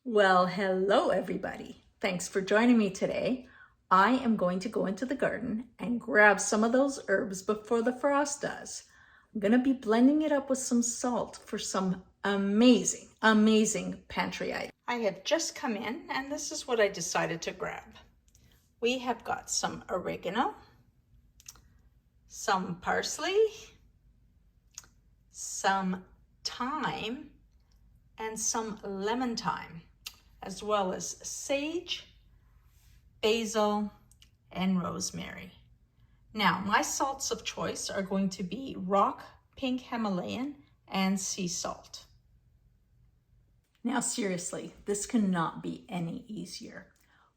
Well, hello everybody. Thanks for joining me today. I am going to go into the garden and grab some of those herbs before the frost does. I'm going to be blending it up with some salt for some amazing pantry items. I have just come in and this is what I decided to grab. We have got some oregano, some parsley, some thyme, and some lemon thyme, as well as sage, basil, and rosemary. Now, my salts of choice are going to be rock, pink Himalayan, and sea salt. Now, seriously, this cannot be any easier.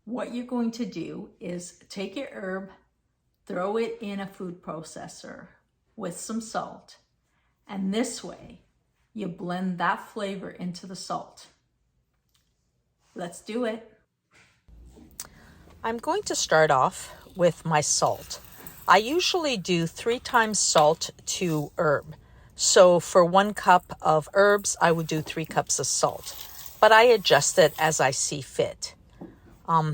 What you're going to do is take your herb, throw it in a food processor with some salt, and this way, you blend that flavor into the salt. Let's do it. I'm going to start off with my salt. I usually do 3 times salt to herb. So for 1 cup of herbs, I would do 3 cups of salt. But I adjust it as I see fit.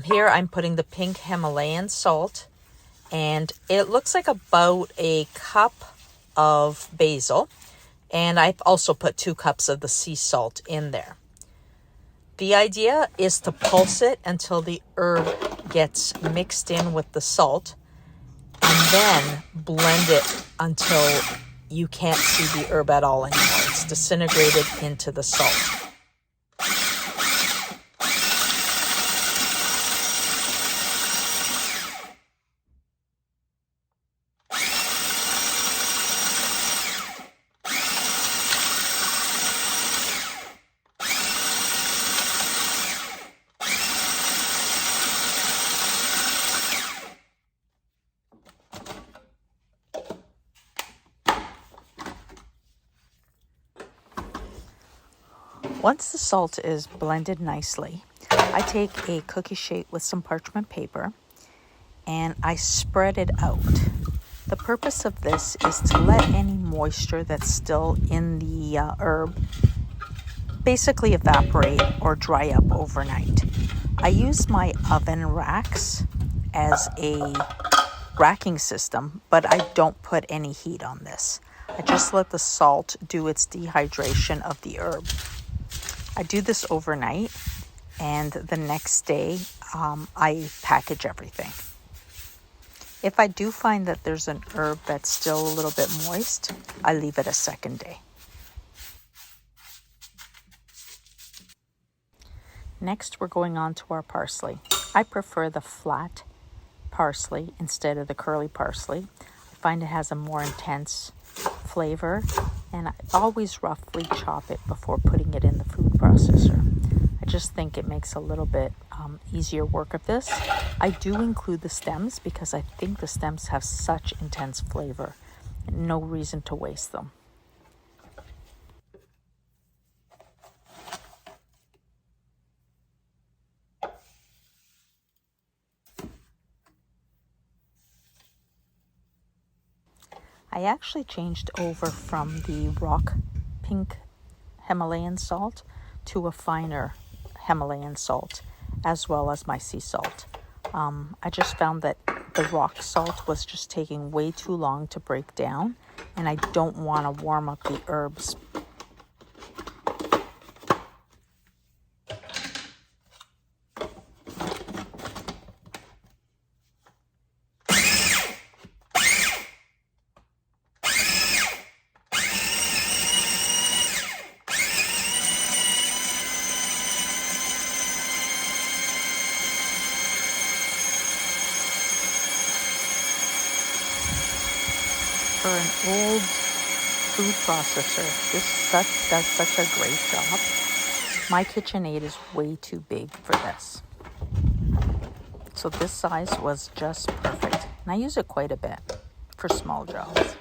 Here I'm putting the pink Himalayan salt. And it looks like about a cup of basil. And I've also put 2 cups of the sea salt in there. The idea is to pulse it until the herb gets mixed in with the salt, and then blend it until you can't see the herb at all anymore. It's disintegrated into the salt. Once the salt is blended nicely, I take a cookie sheet with some parchment paper and I spread it out. The purpose of this is to let any moisture that's still in the herb basically evaporate or dry up overnight. I use my oven racks as a racking system, but I don't put any heat on this. I just let the salt do its dehydration of the herb. I do this overnight, and the next day I package everything. If I do find that there's an herb that's still a little bit moist, I leave it a second day. Next, we're going on to our parsley. I prefer the flat parsley instead of the curly parsley. I find it has a more intense flavor, and I always roughly chop it before putting it in the food processor. I just think it makes a little bit easier work of this. I do include the stems because I think the stems have such intense flavor. No reason to waste them. I actually changed over from the rock pink Himalayan salt to a finer Himalayan salt, as well as my sea salt. I just found that the rock salt was just taking way too long to break down, and I don't want to warm up the herbs. For an old food processor, this does such a great job. My KitchenAid is way too big for this. So this size was just perfect. And I use it quite a bit for small jobs.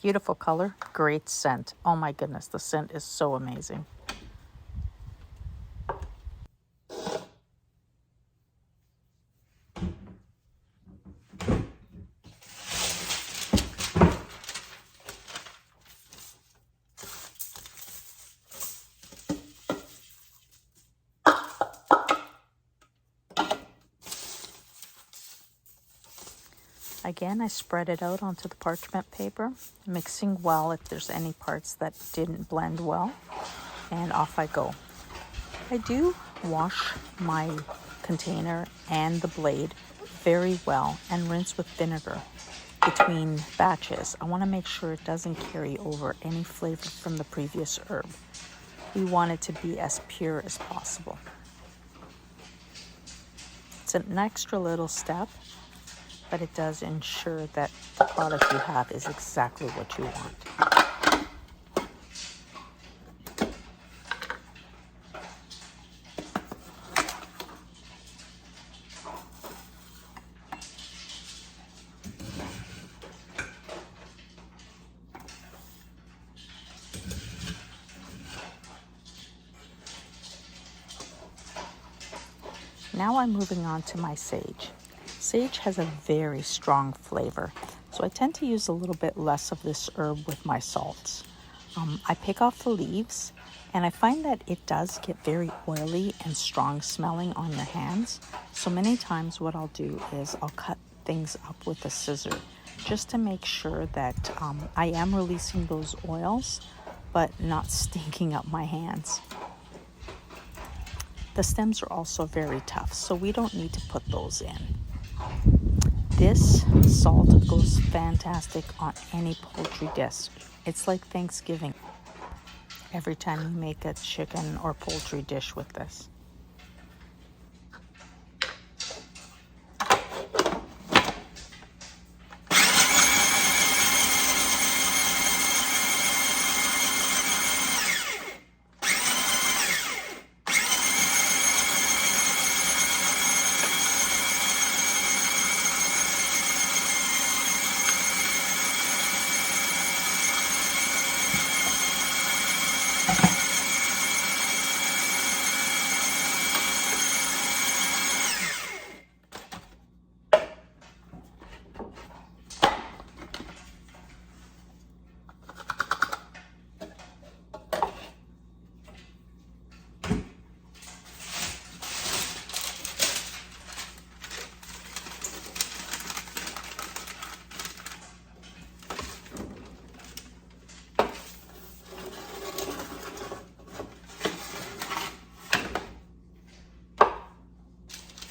Beautiful color, great scent. Oh my goodness, the scent is so amazing. Again, I spread it out onto the parchment paper, mixing well if there's any parts that didn't blend well, and off I go. I do wash my container and the blade very well and rinse with vinegar between batches. I want to make sure it doesn't carry over any flavor from the previous herb. We want it to be as pure as possible. It's an extra little step, but it does ensure that the product you have is exactly what you want. Now I'm moving on to my sage. Sage has a very strong flavor, so I tend to use a little bit less of this herb with my salts. I pick off the leaves, and I find that it does get very oily and strong smelling on your hands. So many times what I'll do is I'll cut things up with a scissor just to make sure that I am releasing those oils, but not stinking up my hands. The stems are also very tough, so we don't need to put those in. This salt goes fantastic on any poultry dish. It's like Thanksgiving every time you make a chicken or poultry dish with this.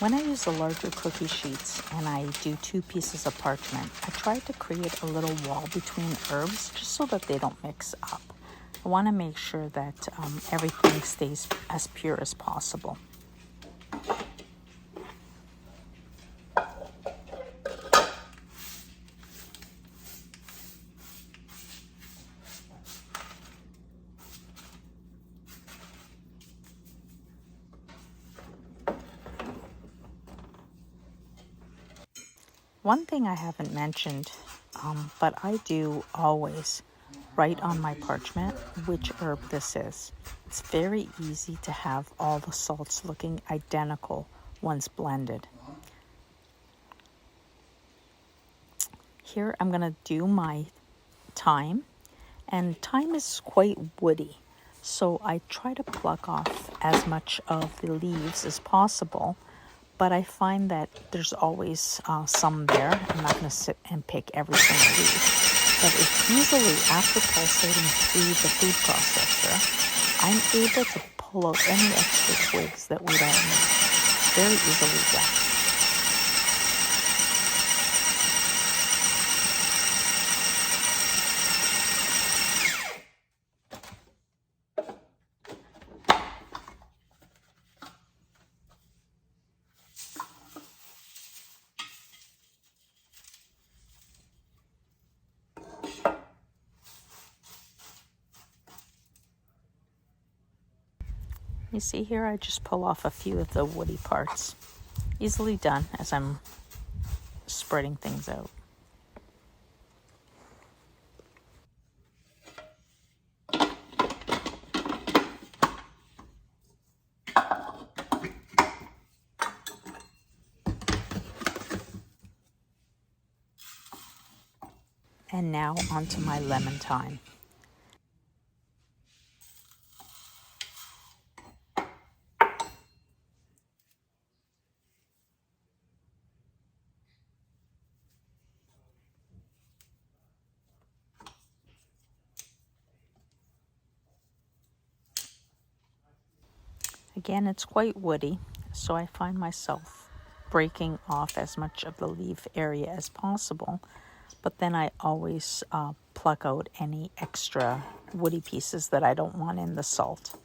When I use the larger cookie sheets and I do 2 pieces of parchment, I try to create a little wall between herbs just so that they don't mix up. I want to make sure that everything stays as pure as possible. One thing I haven't mentioned, but I do always write on my parchment which herb this is. It's very easy to have all the salts looking identical once blended. Here I'm going to do my thyme, and thyme is quite woody, so I try to pluck off as much of the leaves as possible. But I find that there's always some there. I'm not going to sit and pick every single leaf. But it's easily, after pulsating through the food processor, I'm able to pull out any extra twigs that we don't need. Very easily done. You see here, I just pull off a few of the woody parts. Easily done as I'm spreading things out. And now onto my lemon thyme. Again, it's quite woody, so I find myself breaking off as much of the leaf area as possible, but then I always pluck out any extra woody pieces that I don't want in the salt.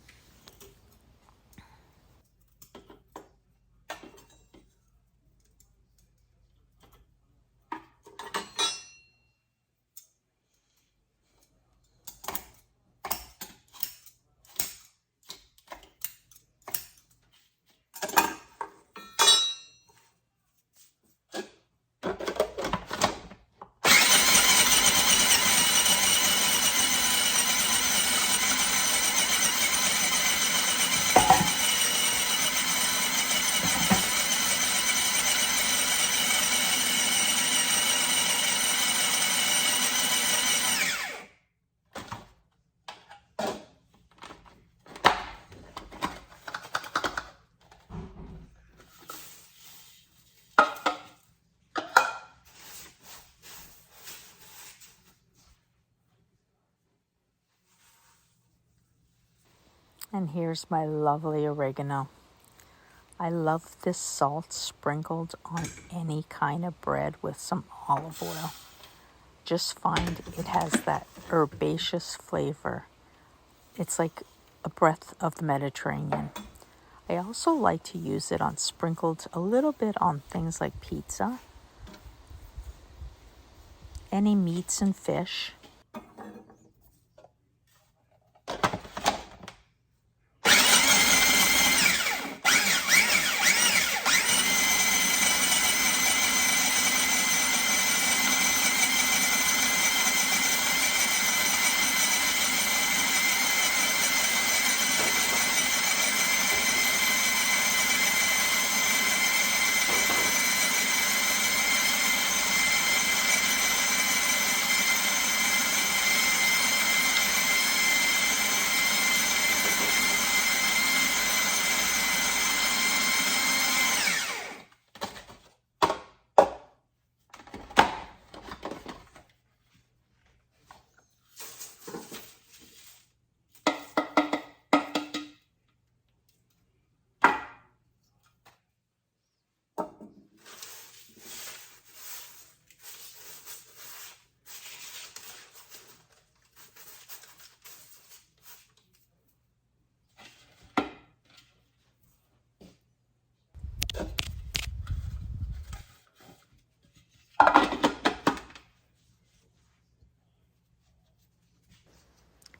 And here's my lovely oregano. I love this salt sprinkled on any kind of bread with some olive oil. Just find it has that herbaceous flavor. It's like a breath of the Mediterranean. I also like to use it on sprinkled a little bit on things like pizza, any meats and fish.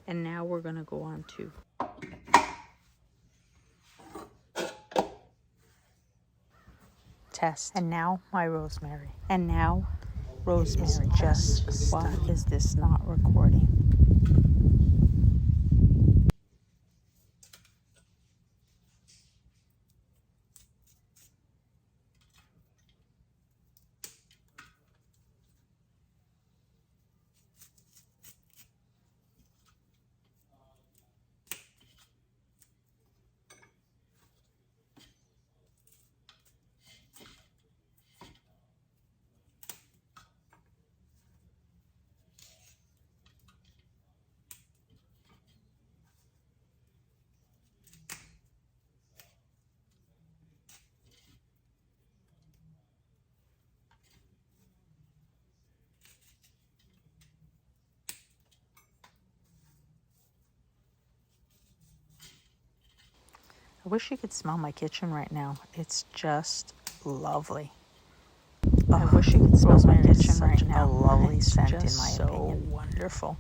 And now we're going to go on to test. And now my rosemary. And now rosemary. Just why is this not recording? I wish you could smell my kitchen right now. It's just lovely. I wish you could smell my kitchen right now. A lovely scent, in my opinion. So wonderful.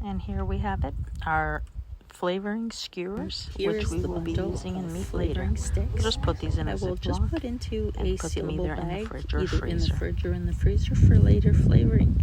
And here we have it, our flavoring skewers, which we will be using in meat later. We'll just put these in a Ziploc just put into a sealable bag, either in the fridge or in the freezer for later flavoring.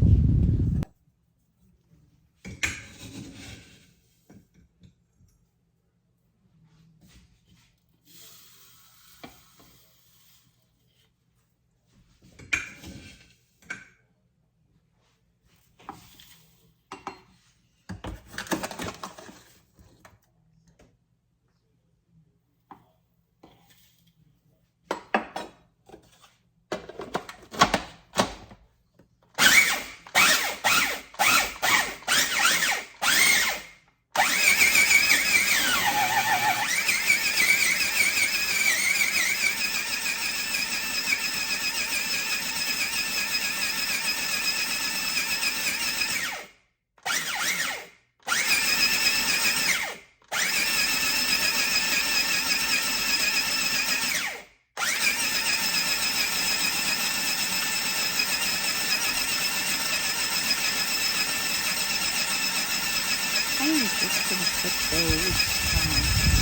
put those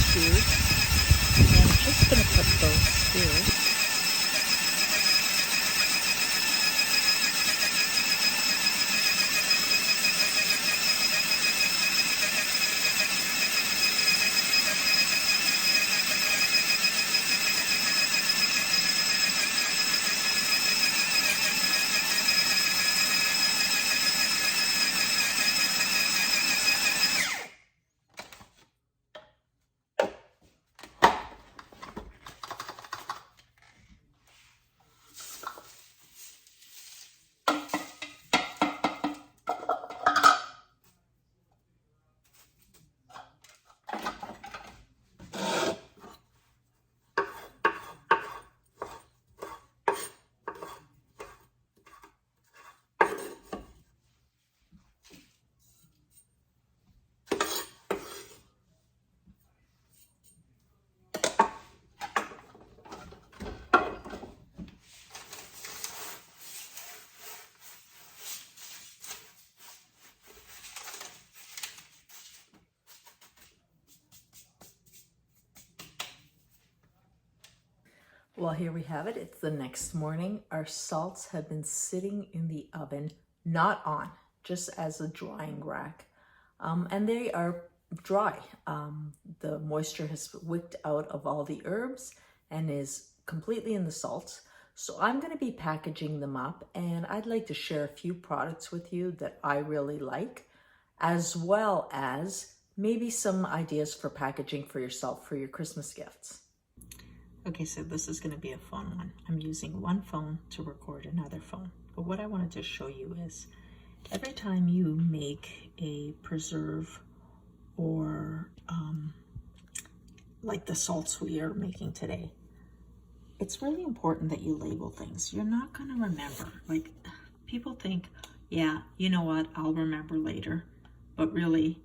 skewers. And I'm just going to put those skewers Well, here we have it. It's the next morning. Our salts have been sitting in the oven, not on, just as a drying rack. And they are dry. The moisture has wicked out of all the herbs and is completely in the salts. So I'm going to be packaging them up, and I'd like to share a few products with you that I really like, as well as maybe some ideas for packaging for yourself for your Christmas gifts. Okay, so this is going to be a fun one. I'm using one phone to record another phone. But what I wanted to show you is every time you make a preserve or like the salts we are making today, it's really important that you label things. You're not going to remember. Like, people think, yeah, you know what, I'll remember later. But really,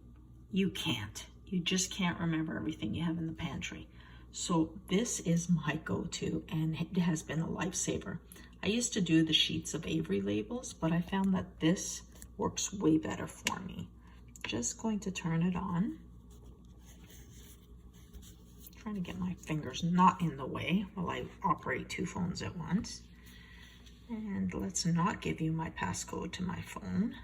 you can't. You just can't remember everything you have in the pantry. So this is my go-to, and it has been a lifesaver. I used to do the sheets of Avery labels, but I found that this works way better for me. Just going to turn it on. Trying to get my fingers not in the way while I operate two phones at once. And let's not give you my passcode to my phone.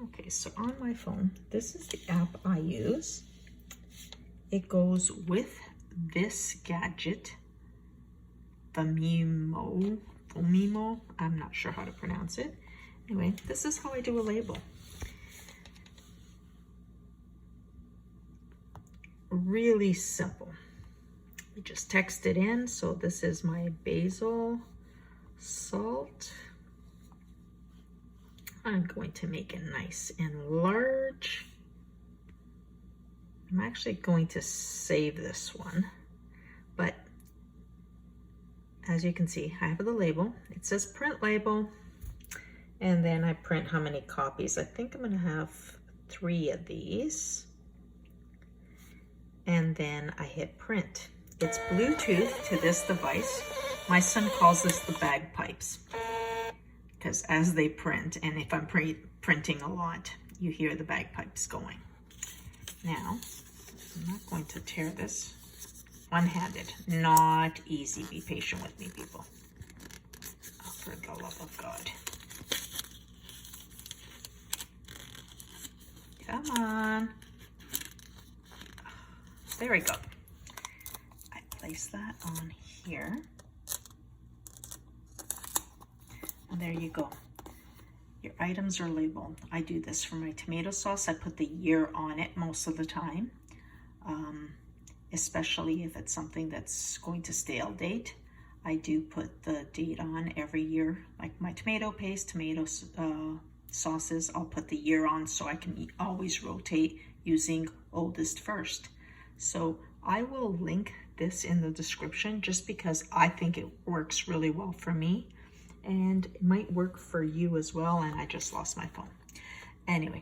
Okay, so on my phone, this is the app I use. It goes with this gadget, Bambo, I'm not sure how to pronounce it. Anyway, this is how I do a label. Really simple. You just text it in. So this is my basil salt. I'm going to make it nice and large. I'm actually going to save this one, but as you can see, I have the label. It says print label, and then I print how many copies. I think I'm gonna have 3 of these, and then I hit print. It's Bluetooth to this device. My son calls this the bagpipes, because as they print, and if I'm printing a lot, you hear the bagpipes going. Now, I'm not going to tear this one-handed. Not easy. Be patient with me, people. Oh, for the love of God. Come on. There we go. I place that on here. And there you go. Your items are labeled. I do this for my tomato sauce. I put the year on it most of the time, especially if it's something that's going to stale date. I do put the date on every year, like my tomato paste, tomato sauces. I'll put the year on so I can always rotate using oldest first. So I will link this in the description just because I think it works really well for me. And it might work for you as well, and I just lost my phone. Anyway,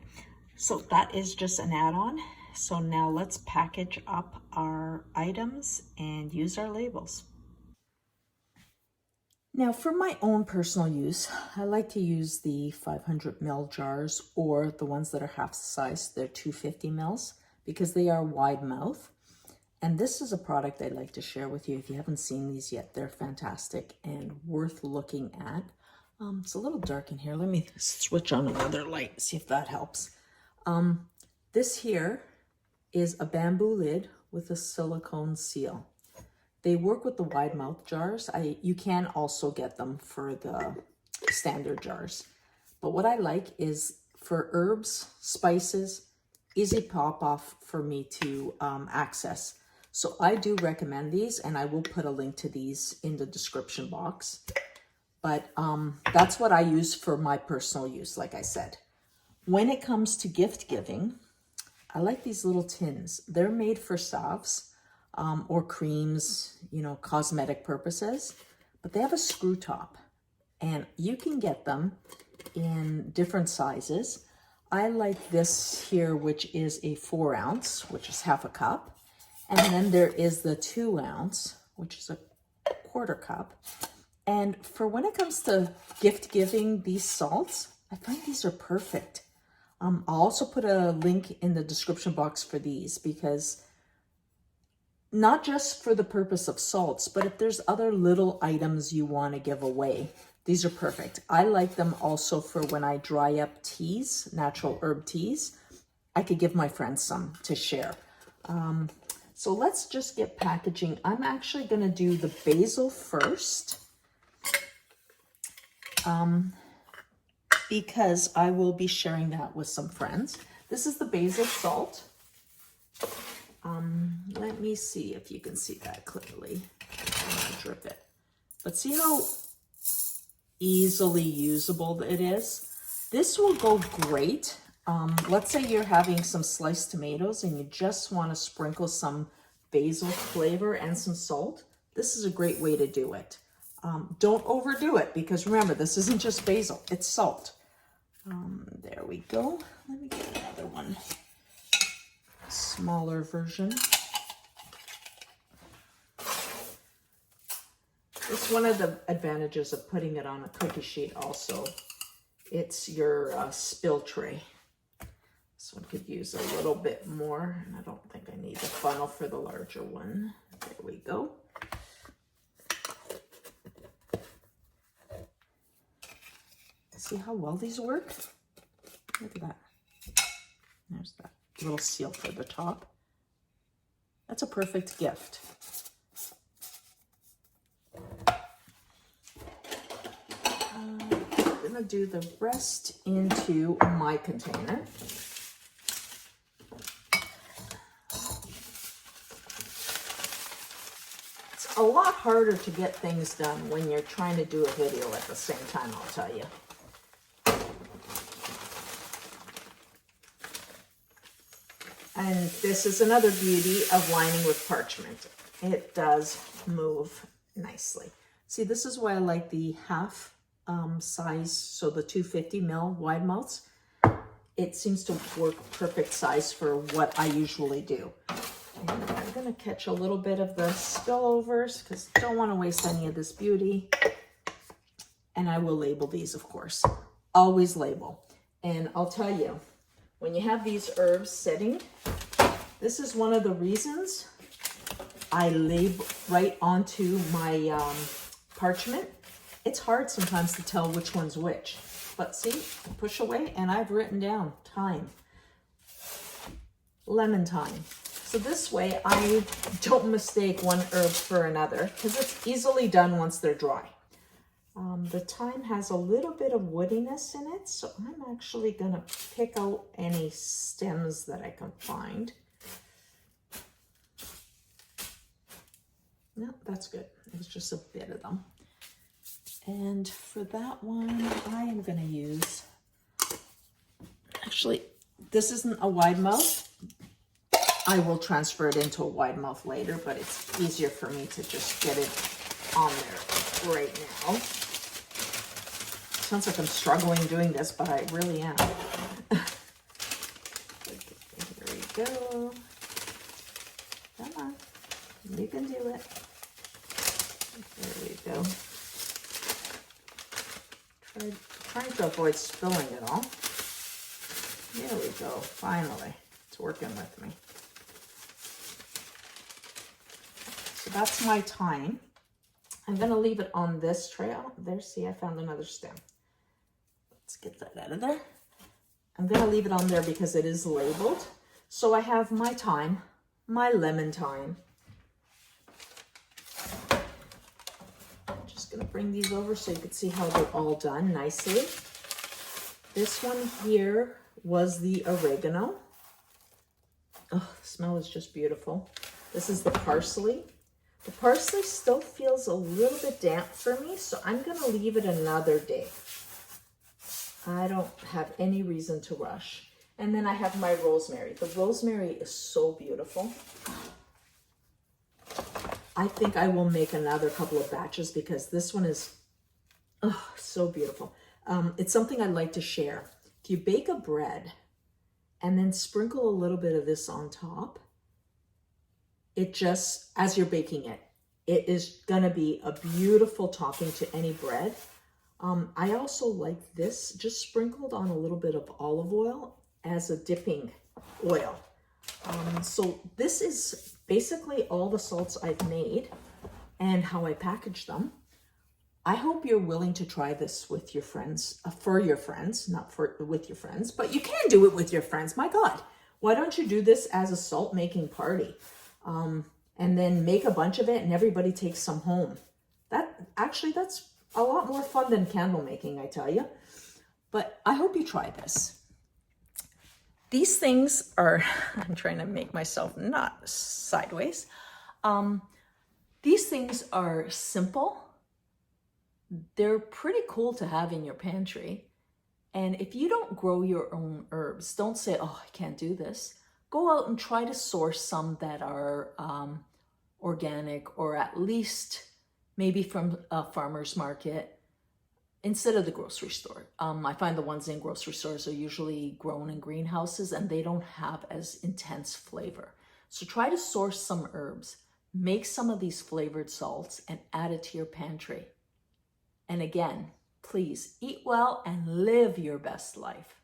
so that is just an add-on. So now let's package up our items and use our labels. Now for my own personal use, I like to use the 500 ml jars or the ones that are half the size. They're 250 mls because they are wide mouth. And this is a product I'd like to share with you. If you haven't seen these yet, they're fantastic and worth looking at. It's a little dark in here. Let me switch on another light, see if that helps. This here is a bamboo lid with a silicone seal. They work with the wide mouth jars. You can also get them for the standard jars. But what I like is for herbs, spices, easy pop off for me to access. So I do recommend these, and I will put a link to these in the description box. But that's what I use for my personal use, like I said. When it comes to gift giving, I like these little tins. They're made for salves. Or creams, you know, cosmetic purposes, but they have a screw top and you can get them in different sizes. I like this here, which is a 4 ounce, which is half a cup. And then there is the 2 ounce, which is a 1/4 cup. And for when it comes to gift giving these salts, I find these are perfect. I'll also put a link in the description box for these because not just for the purpose of salts, but if there's other little items you want to give away, these are perfect. I like them also for when I dry up teas, natural herb teas. I could give my friends some to share. So let's just get packaging. I'm actually going to do the basil first because I will be sharing that with some friends. This is the basil salt. Let me see if you can see that clearly. I'm gonna drip it. But see how easily usable it is? This will go great. Let's say you're having some sliced tomatoes and you just want to sprinkle some basil flavor and some salt. This is a great way to do it. Don't overdo it because remember, this isn't just basil, it's salt. There we go. Let me get another one. Smaller version. It's one of the advantages of putting it on a cookie sheet also. It's your spill tray. This one could use a little bit more, and I don't think I need the funnel for the larger one. There we go. See how well these work? Look at that. There's that little seal for the top. That's a perfect gift. I'm gonna do the rest into my container. It's a lot harder to get things done when you're trying to do a video at the same time, I'll tell you. And this is another beauty of lining with parchment. It does move nicely. See, this is why I like the half size, so the 250 ml wide mouths. It seems to work perfect size for what I usually do. And I'm gonna catch a little bit of the spillovers because I don't want to waste any of this beauty. And I will label these, of course. Always label. And I'll tell you, when you have these herbs sitting, this is one of the reasons I label right onto my parchment. It's hard sometimes to tell which one's which. But see, push away, and I've written down thyme, lemon thyme. So this way I don't mistake one herb for another because it's easily done once they're dry. The thyme has a little bit of woodiness in it, so I'm actually gonna pick out any stems that I can find. No, that's good. It was just a bit of them. And for that one, I am gonna use, actually, this isn't a wide mouth. I will transfer it into a wide mouth later, but it's easier for me to just get it on there right now. Sounds like I'm struggling doing this, but I really am. Here we go. Come on, you can do it. There we go. trying to avoid spilling it all. There we go, finally. It's working with me. So that's my thyme. I'm gonna leave it on this tray. Oh, there, see, I found another stem. Let's get that out of there. I'm gonna leave it on there because it is labeled. So I have my thyme, my lemon thyme. I'm just gonna bring these over so you can see how they're all done nicely. This one here was the oregano. Oh, the smell is just beautiful. This is the parsley. The parsley still feels a little bit damp for me, so I'm gonna leave it another day. I don't have any reason to rush. And then I have my rosemary. The rosemary is so beautiful. I think I will make another couple of batches because this one is so beautiful. It's something I'd like to share. If you bake a bread and then sprinkle a little bit of this on top, it just, as you're baking it, it is gonna be a beautiful topping to any bread. I also like this just sprinkled on a little bit of olive oil as a dipping oil. So this is basically all the salts I've made and how I package them. I hope you're willing to try this with your friends, for your friends, not for with your friends, but you can do it with your friends. My God, why don't you do this as a salt making party? And then make a bunch of it and everybody takes some home. That's a lot more fun than candle making, I tell you. But I hope you try this. These things are, I'm trying to make myself not sideways. These things are simple. They're pretty cool to have in your pantry. And if you don't grow your own herbs, don't say, oh, I can't do this. Go out and try to source some that are organic, or at least maybe from a farmer's market instead of the grocery store. I find the ones in grocery stores are usually grown in greenhouses and they don't have as intense flavor. So try to source some herbs, make some of these flavored salts and add it to your pantry. And again, please eat well and live your best life.